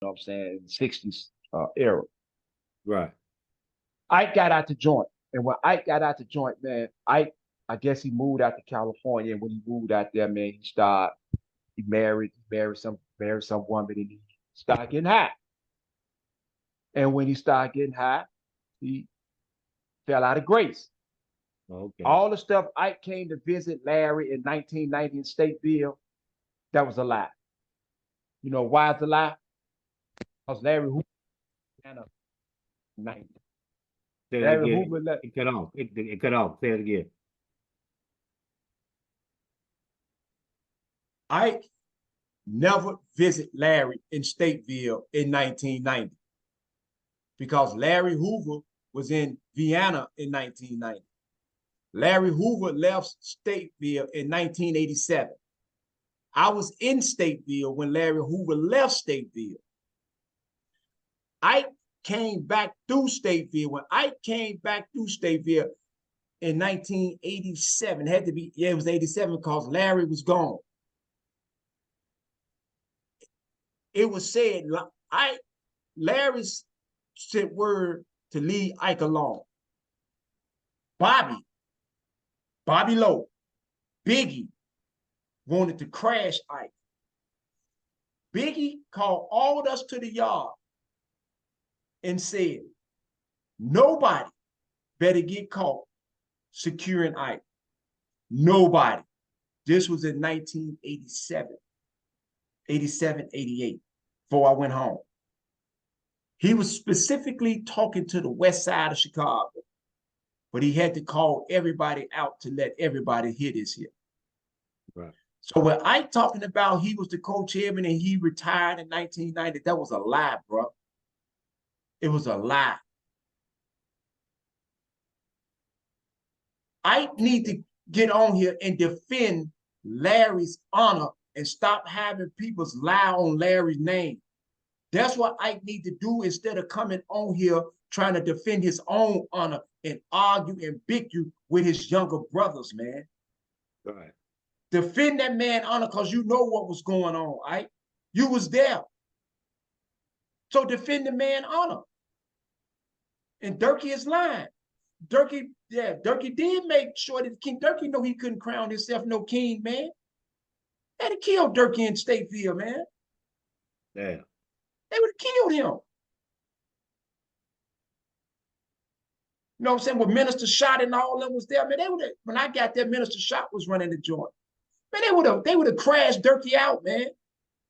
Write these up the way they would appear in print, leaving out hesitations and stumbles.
know what I'm saying, 60s era. Right. Ike got out the joint. And when Ike got out the joint, man, I guess he moved out to California. And when he moved out there, man, he married some woman and he started getting high. And when he started getting high, he fell out of grace. Okay. All the stuff Ike came to visit Larry in 1990 in Stateville, that was a lie. You know why it's a lie? Because Larry Hoover kind of 90. Say that Larry again. Hoover let It cut off. It cut off. Say it again. Ike never visit Larry in Stateville in 1990 because Larry Hoover was in Vienna in 1990. Larry Hoover left Stateville in 1987. I was in Stateville when Larry Hoover left Stateville. Ike came back through Stateville. When Ike came back through Stateville in 1987, it had to be, yeah, it was 87 because Larry was gone. It was said, Larry sent word to leave Ike alone. Bobby Lowe, Biggie wanted to crash Ike. Biggie called all of us to the yard and said, nobody better get caught securing Ike. Nobody. This was in 1987, 87, 88, before I went home. He was specifically talking to the west side of Chicago, but he had to call everybody out to let everybody hear this here. Right. So when Ike talking about he was the co-chairman and he retired in 1990, that was a lie, bro. It was a lie. Ike need to get on here and defend Larry's honor and stop having people lie on Larry's name. That's what Ike need to do instead of coming on here trying to defend his own honor and argue and bicker with his younger brothers, man. Right. Defend that man honor because you know what was going on, Ike. You was there. So defend the man honor. And Dirky is lying. Dirky did make sure that King Dirky know he couldn't crown himself no king, man. They had to kill Dirky in Stateville, man. Yeah. They would have killed him. You know what I'm saying? When Minister Shot and all them was there, man, they would have, when I got there, Minister Shot was running the joint. Man, they would have crashed Dirky out, man.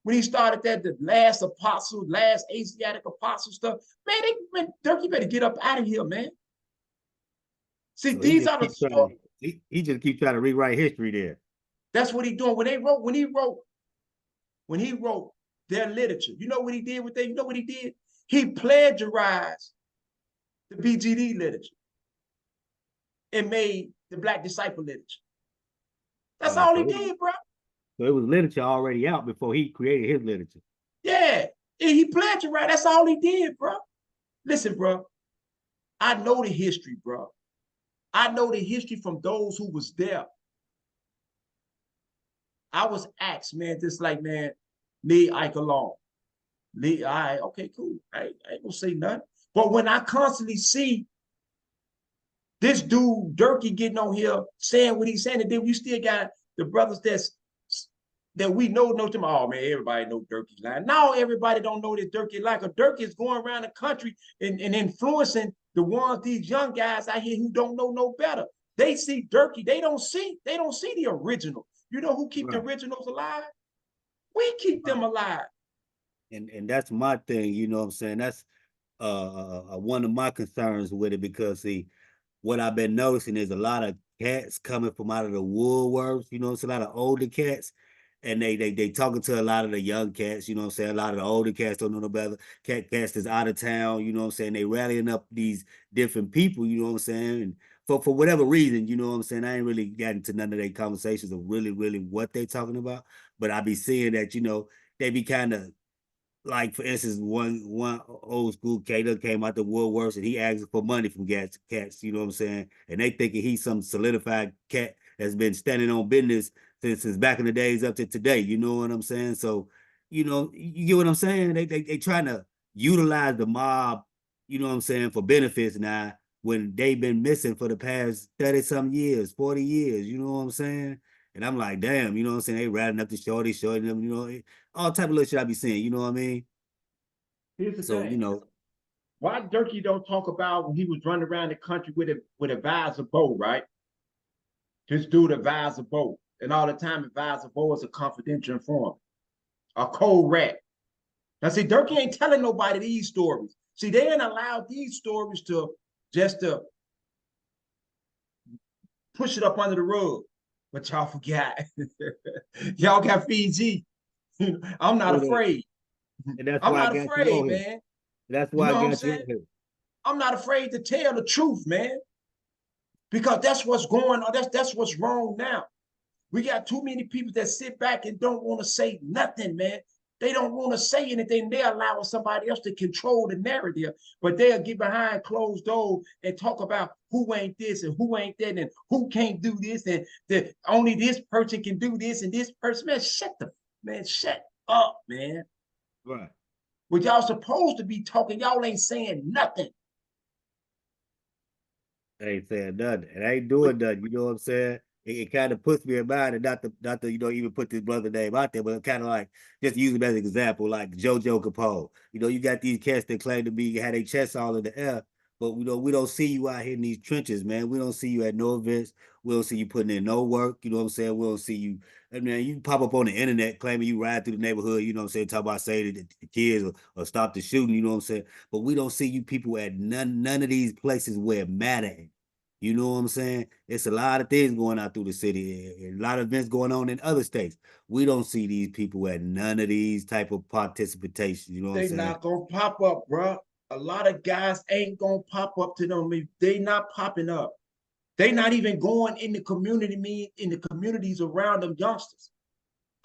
When he started that, the last apostle, last Asiatic apostle stuff, man, Dirky better get up out of here, man. See, So these are the stories. He just keep trying to rewrite history there. That's what he doing. When he wrote their literature, you know what he did with that? You know what he did? He plagiarized the BGD literature and made the Black Disciple literature. That's all he did, bro. So it was literature already out before he created his literature. Yeah, he plagiarized. That's all he did, bro. Listen, bro, I know the history, bro. I know the history from those who was there. I was asked, man, just like, man, leave Ike alone. Leave, all right, okay, cool. I ain't gonna say nothing. But when I constantly see this dude, Dirky, getting on here saying what he's saying, and then we still got the brothers that we know them. Oh, man, everybody know Dirky lying. Now everybody don't know that Dirky lying, because Dirky is going around the country and influencing these young guys out here who don't know no better. They see Dirky, they don't see the original. You know who keep the originals alive? We keep them alive. And that's my thing, you know what I'm saying? That's one of my concerns with it, because see, what I've been noticing is a lot of cats coming from out of the woodworks, you know, it's a lot of older cats, and they talking to a lot of the young cats, you know what I'm saying? A lot of the older cats don't know no better. Cats that's out of town, you know what I'm saying? They rallying up these different people, you know what I'm saying? And for whatever reason, you know what I'm saying? I ain't really gotten to none of their conversations of really, really what they talking about. But I be seeing that, you know, they be kind of, like, for instance, one old school cat that came out the woodworks and he asked for money from cats, you know what I'm saying? And they thinking he's some solidified cat that's been standing on business since back in the days up to today, you know what I'm saying? So you know, you get what I'm saying? They trying to utilize the mob, you know what I'm saying, for benefits now when they've been missing for the past 30 some years, 40 years, you know what I'm saying? And I'm like, damn, you know what I'm saying? They ratting up the shorty them, you know, all type of little shit I be saying, you know what I mean? Here's the So, you thing. know, Why Dirky don't talk about when he was running around the country with a visor bow, right? This dude advised a boat. And all the time advised a boat is a confidential informant, a cold rat. Now, see, Dirky ain't telling nobody these stories. See, they ain't allowed these stories to just to push it up under the rug. But y'all forgot. Y'all got Fiji. I'm not afraid. and that's I'm why I not got you afraid, on here. man. That's You why I know what I'm got you saying? on here. I'm not afraid to tell the truth, man. Because that's what's going on. That's what's wrong now. We got too many people that sit back and don't want to say nothing, man. They don't want to say anything. They're allowing somebody else to control the narrative, but they'll get behind closed doors and talk about who ain't this and who ain't that and who can't do this and that only this person can do this and this person. Shut up, man. Right. What y'all supposed to be talking, y'all ain't saying nothing. I ain't saying nothing. And I ain't doing nothing. You know what I'm saying? It kind of puts me in mind, and not to, you know, even put this brother name out there, but kind of like just use him as an example, like JoJo Capone. You know, you got these cats that claim to be had their chests all in the air, but we don't see you out here in these trenches, man. We don't see you at no events. We don't see you putting in no work. You know what I'm saying? We don't see you. I mean, you pop up on the internet claiming you ride through the neighborhood. You know what I'm saying? Talk about saying that the kids or stop the shooting. You know what I'm saying? But we don't see you people at none of these places where it matters. You know what I'm saying? It's a lot of things going on through the city, a lot of events going on in other states. We don't see these people at none of these type of participation. You know what I'm They saying? not gonna pop up, bro. A lot of guys ain't gonna pop up to them. They not popping up. They not even going in the community, in the communities around them youngsters.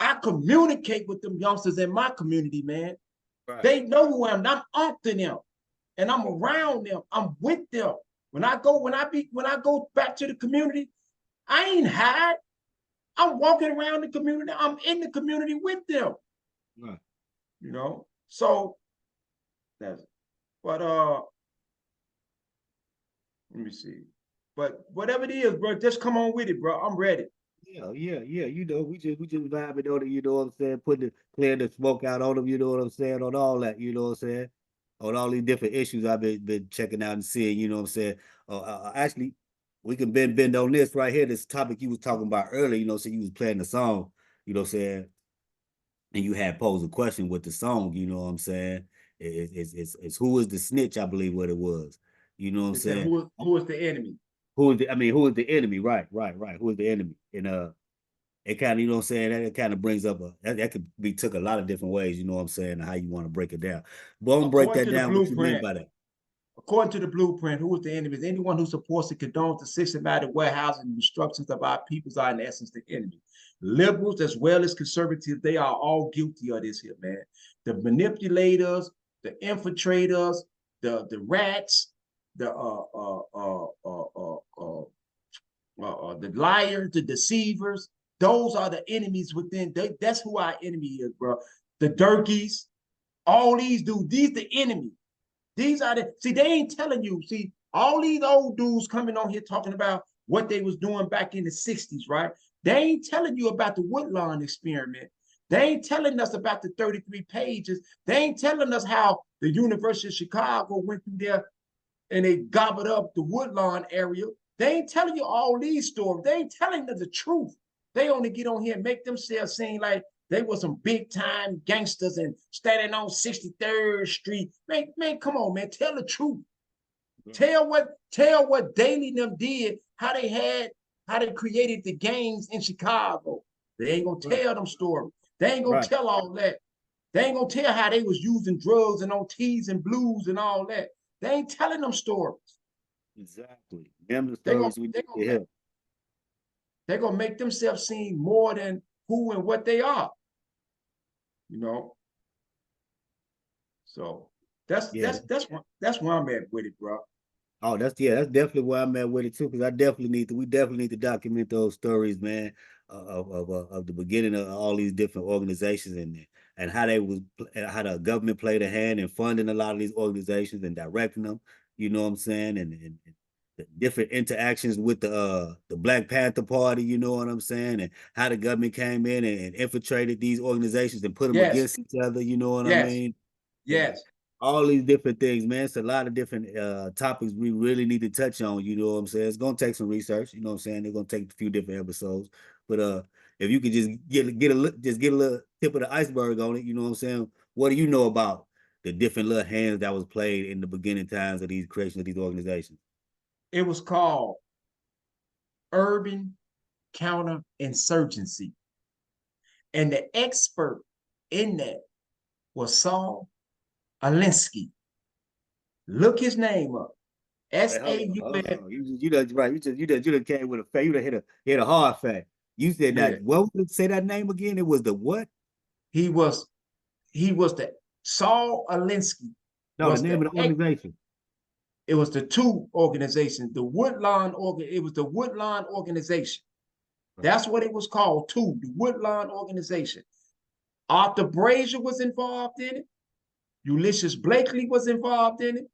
I communicate with them youngsters in my community, man. Right. They know who I am. I'm up to them, and I'm around them. I'm with them. When I go back to the community, I ain't hide. I'm walking around the community. I'm in the community with them. Right. You know. So that's but let me see. But whatever it is, bro, just come on with it, bro. I'm ready. Yeah. You know, we just vibing on it, you know what I'm saying? Putting the clearing the smoke out on them, you know what I'm saying, on all that, you know what I'm saying? On all these different issues I've been checking out and seeing, you know what I'm saying? Actually, we can bend on this right here, this topic you was talking about earlier, you know, so you was playing the song, you know what I'm saying? And you had posed a question with the song, you know what I'm saying? It's who is the snitch, I believe what it was. You know what I'm They said saying? who is the enemy? Who is the enemy? Right. Who is the enemy? And it kind of, you know what I'm saying, that it kind of brings up that could be took a lot of different ways, you know what I'm saying, how you want to break it down. But I'm gonna break According that to the down. What you meant blueprint, by that? according to the blueprint, who is the enemy? Is anyone who supports and condones the systematic warehousing and destructions of our peoples are in essence the enemy. Liberals as well as conservatives, they are all guilty of this here, man. The manipulators, the infiltrators, the rats, the the liars, the deceivers. Those are the enemies within. That's who our enemy is, bro. The Dirkies, all these dudes, these the enemy. These are the see. They ain't telling you. See, all these old dudes coming on here talking about what they was doing back in the '60s, right? They ain't telling you about the Woodlawn experiment. They ain't telling us about the 33 pages. They ain't telling us how the University of Chicago went through there and they gobbled up the Woodlawn area. They ain't telling you all these stories. They ain't telling us the truth. They only get on here and make themselves seem like they were some big time gangsters and standing on 63rd Street. Man, come on, man. Tell the truth. Tell what Daly and them did, how they created the gangs in Chicago. They ain't gonna Right, tell them stories. They ain't gonna right, tell all that. They ain't gonna tell how they was using drugs and on teas and blues and all that. They ain't telling them stories. exactly. Them the They gonna stories we they need to gonna hear. they gonna make themselves seem more than who and what they are. You know. So that's Yeah, that's that's that's where I'm at with it, bro. Oh, that's definitely where I'm at with it too, because we definitely need to document those stories, man, of the beginning of all these different organizations and how how the government played a hand in funding a lot of these organizations and directing them. You know what I'm saying? And the different interactions with the Black Panther Party. You know what I'm saying? And how the government came in and infiltrated these organizations and put them Yes, against each other. You know what I yes, mean? And yes. all these different things, man. It's a lot of different topics we really need to touch on. You know what I'm saying? It's gonna take some research. You know what I'm saying? They're gonna take a few different episodes, but if you could just get a little tip of the iceberg on it, you know what I'm saying? What do you know about the different little hands that was played in the beginning times of these creation of these organizations? It was called urban counterinsurgency. And the expert in that was Saul Alinsky. Look his name up. Wait, hold S-A-U-L. on. You done right. You done came with a fact. You done hit a hard fact. You said Yeah. that. What would it say that name again? It was the what? He was he was the Saul Alinsky No, the was name the of the organization. it was the two organizations, the it was the Woodlawn organization. Right. That's what it was called too, the Woodlawn organization. Arthur Brazier was involved in it. Ulysses Blakely was involved in it.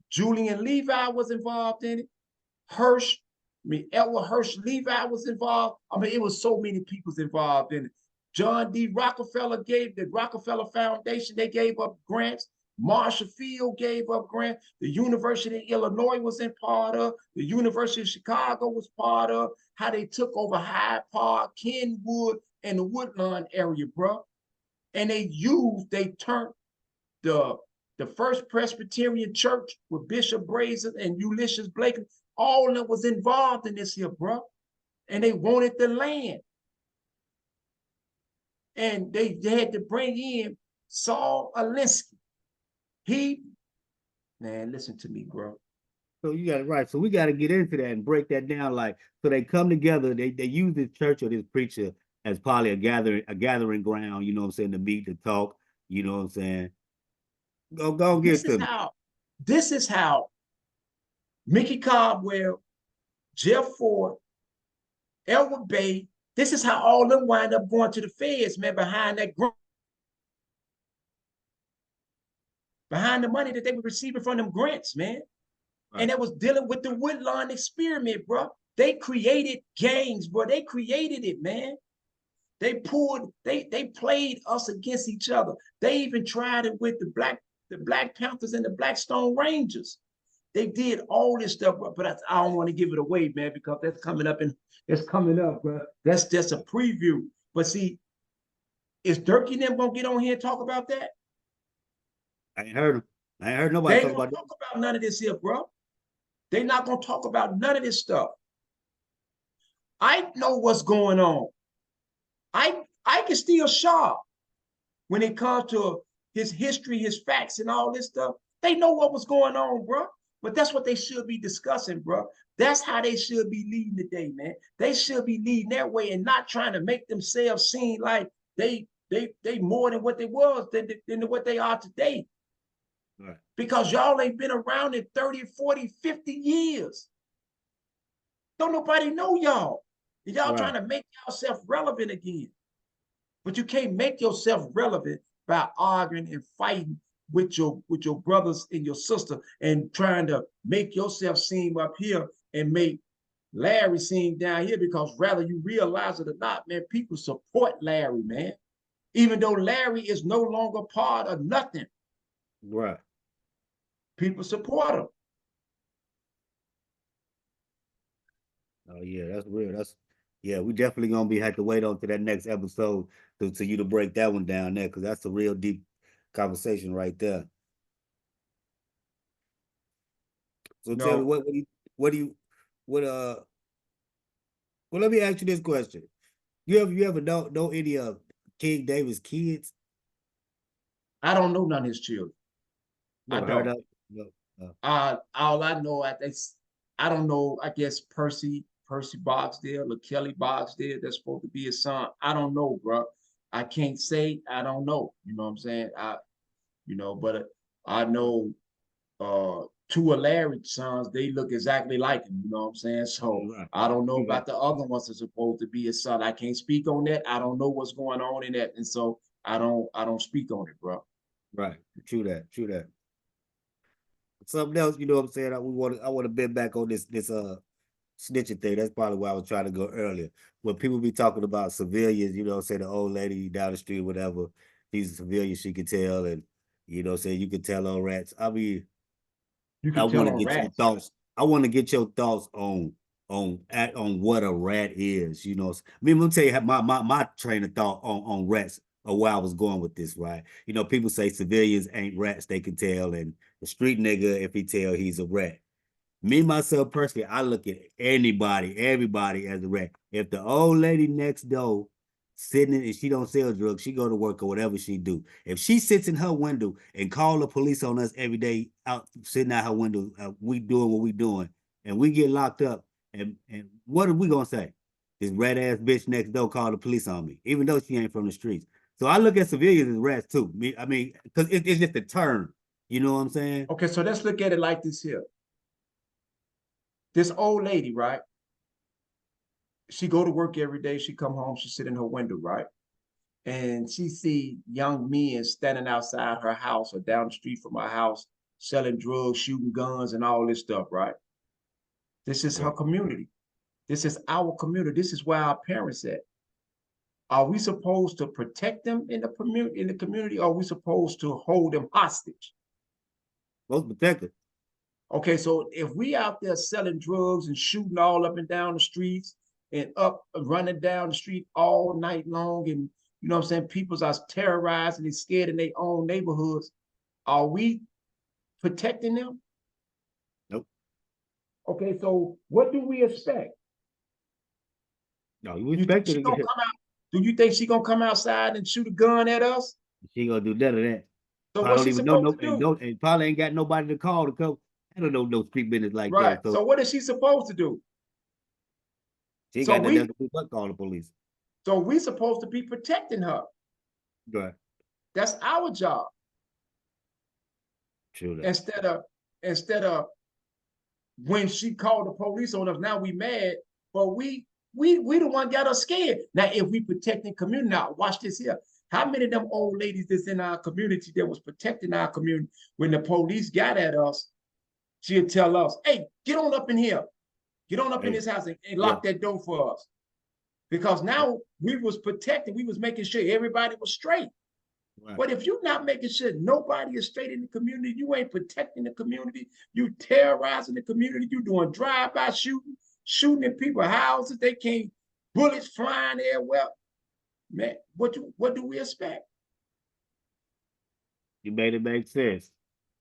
Julian Levi was involved in it. Hirsch, Edward Hirsch Levi was involved. I mean, it was so many people involved in it. John D. Rockefeller gave the Rockefeller Foundation, they gave up grants. Marshall Field gave up grants. The University of Illinois was in part of. The University of Chicago was part of. How they took over Hyde Park, Kenwood, and the Woodlawn area, bro. And they turned the the First Presbyterian Church with Bishop Brazen and Ulysses Blakely, all of them was involved in this here, bro. And they wanted the land. And they had to bring in Saul Alinsky. He, man, listen to me, bro. So you got it right. So we got to get into that and break that down. Like, so they come together. They use this church or this preacher as probably a gathering ground. You know what I'm saying? To meet, to talk. You know what I'm saying? Go and This get is to me. how, this is how Mickey Caldwell, Jeff Ford, Elwood Bay, this is how all of them wind up going to the feds, man, behind the money that they were receiving from them grants, man. And Right. it was dealing with the Woodlawn experiment, bro. They created gangs, bro. They created it, man. They played us against each other. They even tried it with the Black Panthers and the Blackstone Rangers. They did all this stuff, but I don't want to give it away, man, because that's coming up, bro. That's just a preview. But see, is Dirky and them gonna get on here and talk about that? I ain't heard him. I ain't heard nobody They talk ain't gonna about that. talk about none of this here, bro. They not gonna talk about none of this stuff. I know what's going on. I can still sharp when it comes to his history, his facts, and all this stuff. They know what was going on, bro. But that's what they should be discussing, bro. That's how they should be leading today, man. They should be leading that way and not trying to make themselves seem like they more than what they was than what they are today. Right. Because y'all ain't been around in 30, 40, 50 years. Don't nobody know y'all. And y'all Right. trying to make yourself relevant again. But you can't make yourself relevant by arguing and fighting with your brothers and your sister and trying to make yourself seem up here and make Larry seem down here, because rather you realize it or not, man, people support Larry, man. Even though Larry is no longer part of nothing, Right. people support him. Oh yeah, that's real. That's yeah. We definitely gonna be have to wait on to that next episode to you to break that one down there because that's a real deep conversation right there. So tell me No, what do you what well let me ask you this question. You ever know any of King David's kids? I don't know none of his children. I Never heard don't. of? No. All I know, I don't know. I guess Percy Boxdale or Kelly Boxdale. That's supposed to be his son. I don't know, bro. I can't say. I don't know. You know what I'm saying? But I know two of Larry's sons, they look exactly like him. You know what I'm saying? So Right. I don't know True that. about the other ones that's supposed to be his son. I can't speak on that. I don't know what's going on in that, and so I don't speak on it, bro. Right. True that. True that. Something else, you know what I'm saying? I want to bend back on this snitching thing. That's probably why I was trying to go earlier. When people be talking about civilians, you know, say the old lady down the street, whatever, she's a civilian, she can tell, and you know, say you can tell on rats. I mean, You I can want tell to on get your rats. thoughts. I want to get your thoughts on what a rat is. You know, I mean, let me tell you my train of thought on rats or where I was going with this, right? You know, people say civilians ain't rats, they can tell, and the street nigga, if he tell, he's a rat. Me myself personally, I look at everybody as a rat. If the old lady next door sitting and she don't sell drugs, she go to work or whatever she do. If she sits in her window and call the police on us every day, out sitting out her window, we doing what we doing, and we get locked up, and what are we gonna say? This rat ass bitch next door called the police on me, even though she ain't from the streets. So I look at civilians as rats too. I mean, because it's just a term. You know what I'm saying? Okay, so let's look at it like this here. This old lady, right? She go to work every day. She come home. She sit in her window, right? And she see young men standing outside her house or down the street from her house, selling drugs, shooting guns, and all this stuff, right? This is her Right. community. This is our community. This is where our parents at. Are we supposed to protect them in the community, or are we supposed to hold them hostage? Most protected. Okay, so if we out there selling drugs and shooting all up and down the streets and up running down the street all night long, and you know what I'm saying, people are terrorized and they're scared in their own neighborhoods, are we protecting them? Nope. Okay, so what do we expect? No, you You think expect her she to gonna get. come out? Do you think she gonna come outside and shoot a gun at us? She gonna do none of that. So Probably what's don't she even know supposed no to and do? no and probably ain't got nobody to call to come. I don't know no street business like Right. that. So So what is she supposed to do? she ain't So got nothing else we to do but call the police. so we supposed to be protecting her. Right. That's our job. True that. Instead of when she called the police on us, now we mad, but we the one got us scared. Now, if we protecting community, now watch this here. How many of them old ladies that's in our community that was protecting our community when the police got at us, she'd tell us, hey, get on up in here, get on up in Hey, this house and yeah. lock that door for us. Because now we was protected, we was making sure everybody was straight. Right. But if you're not making sure nobody is straight in the community, you ain't protecting the community, you terrorizing the community, you doing drive-by shooting, shooting in people's houses, they can't, bullets flying everywhere. Man, what do we expect? You made it make sense.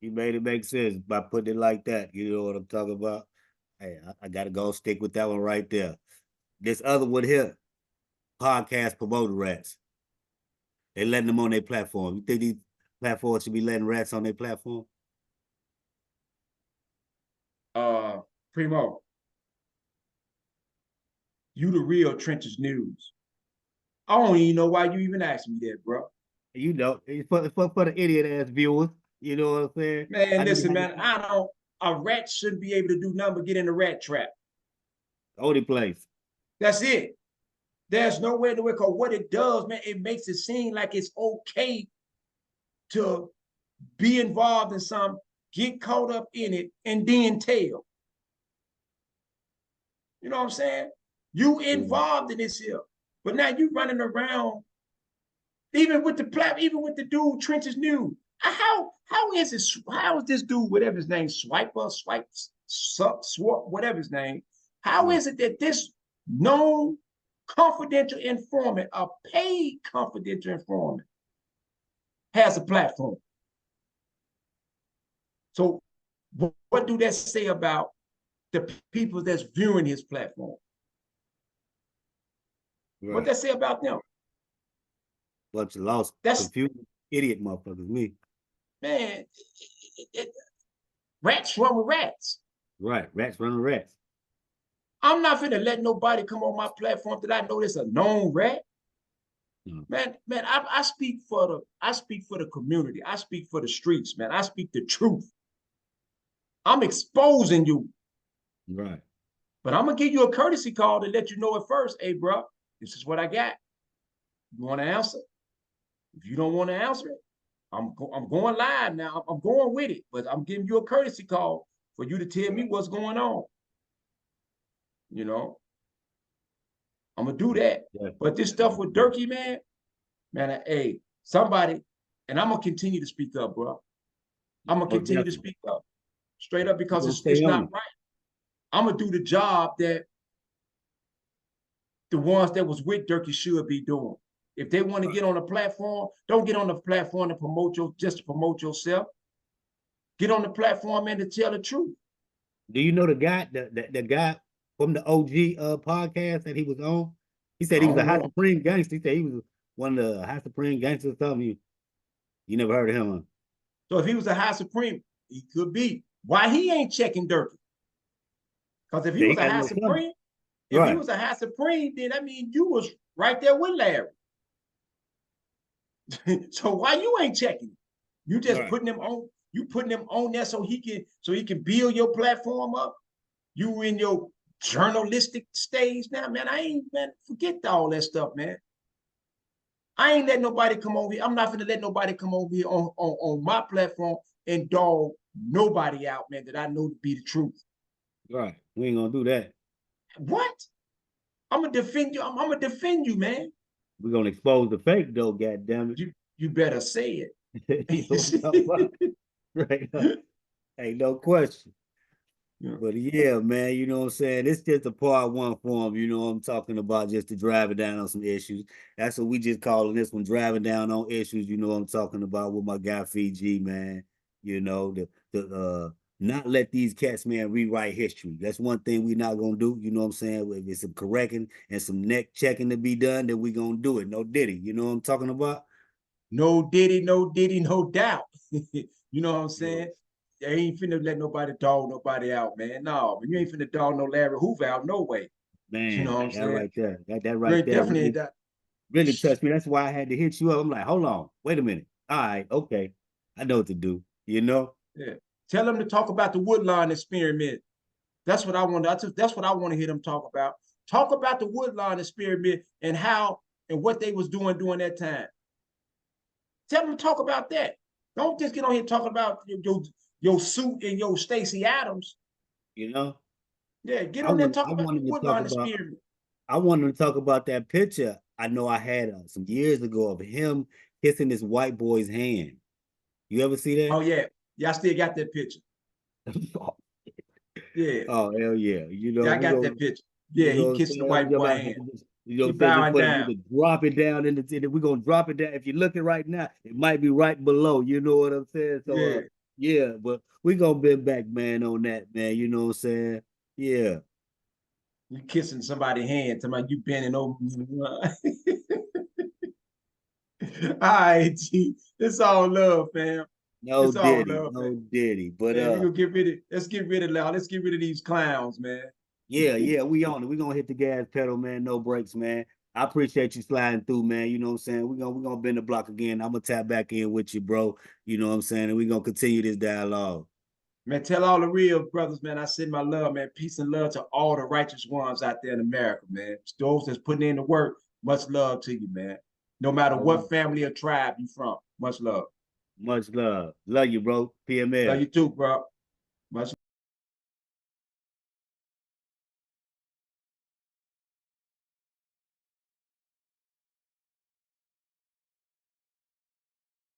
You made it make sense by putting it like that. You know what I'm talking about? Hey, I gotta go stick with that one right there. This other one here, podcast promoter rats. They letting them on their platform. You think these platforms should be letting rats on their platform? Uh Primo, you the real trenches news. I don't even know why you even asked me that, bro. You know, it's for the idiot ass viewers. You know what I'm saying? Man, I just listen, had man, to I don't a rat shouldn't be able to do nothing but get in the rat trap. only place. That's it. There's no way to work. Because what it does, man, it makes it seem like it's okay to be involved in some, get caught up in it, and then tell. You know what I'm saying? You involved in this here, but now you running around, even with the dude Trench's New. How is it? How is this dude, whatever his name, Swap, whatever his name? How Right. is it that this known confidential informant, a paid confidential informant, has a platform? So what do that say about the people that's viewing his platform? What Right. that say about them? Bunch of lost, That's confused, idiot motherfuckers. Me. man, rats run with rats. Right. Rats running rats. I'm not finna let nobody come on my platform that I know that's a known rat. No. Man, I speak for the community. I speak for the streets, man. I speak the truth. I'm exposing you. Right. But I'm gonna give you a courtesy call to let you know at first. Hey, bro, this is what I got. You want to answer? If you don't want to answer it, I'm going live now. I'm going with it, but I'm giving you a courtesy call for you to tell me what's going on. You know, I'm gonna do that. Yeah. But this stuff with Dirky, man, hey, somebody, and I'm gonna continue to speak up, bro. I'm gonna continue to speak up, straight up, because it's not right. I'm gonna do the job that the ones that was with Dirky should be doing. If they want to get on a platform, don't get on the platform to promote just to promote yourself. Get on the platform, man, to tell the truth. Do you know the guy, the guy from the OG podcast that he was on? He said he was a high supreme gangster. He said he was one of the high supreme gangsters. Tell me, you never heard of him, huh? So if he was a high supreme, he could be. Why he ain't checking Dirky? Because if he was a high supreme, if he was a high supreme, then I mean you was right there with Larry. So why you ain't checking? You just putting him on. You putting him on there so he can build your platform up. You in your journalistic stage now, man. Forget all that stuff, man. I ain't letting nobody come over here. I'm not gonna let nobody come over here on my platform and dog nobody out, man, that I know to be the truth. Right. We ain't gonna do that. What? I'm gonna defend you. I'm gonna defend you, man. We're gonna expose the fake though, goddamn it. You better say it. Right. Ain't no question. Yeah. But yeah, man, you know what I'm saying? It's just a part one form, you know what I'm talking about, just to drive it down on some issues. That's what we just calling this one, driving down on issues, you know what I'm talking about with my guy Fiji, man. You know, not let these cats, man, rewrite history. That's one thing we're not gonna do, you know what I'm saying? If it's some correcting and some neck checking to be done, then we gonna do it. No Diddy, you know what I'm talking about? No Diddy, no doubt. You know what I'm saying? They ain't finna let nobody dog nobody out, man. No, you ain't finna dog no Larry Hoover out, no way. Man, you know what I'm saying? Right there. That right there. Definitely really touched me. That's why I had to hit you up. I'm like, hold on, wait a minute. All right, okay. I know what to do, you know? Yeah. Tell them to talk about the Woodlawn experiment. That's what I want. That's what I want to hear them talk about. Talk about the Woodlawn experiment and how and what they was doing during that time. Tell them to talk about that. Don't just get on here talking about your suit and your Stacey Adams. You know? Yeah, get on there and talk about the Woodlawn experiment. I wanted to talk about that picture I know I had some years ago of him kissing this white boy's hand. You ever see that? Oh, yeah. Yeah, I still got that picture. Yeah. Oh, hell yeah. You know, yeah, I got that picture. Yeah, he kissed the white boy's hand. You know, just drop it down we're gonna drop it down. If you're looking right now, it might be right below. You know what I'm saying? So yeah, but we gonna bend back, man, on that, man. You know what I'm saying? Yeah. You kissing somebody's hand, talking about you bending over. All right, G. It's all love, fam. No Diddy. But let's get rid of these clowns, man. Yeah, we on it. We gonna hit the gas pedal, man. No brakes, man. I appreciate you sliding through, man. You know what I'm saying? We're gonna bend the block again. I'm gonna tap back in with you, bro. You know what I'm saying? And we're gonna continue this dialogue. Man, tell all the real brothers, man, I send my love, man. Peace and love to all the righteous ones out there in America, man. Those that's putting in the work, much love to you, man. No matter what family or tribe you from, much love. Much love. Love you, bro. PML. Love you too, bro.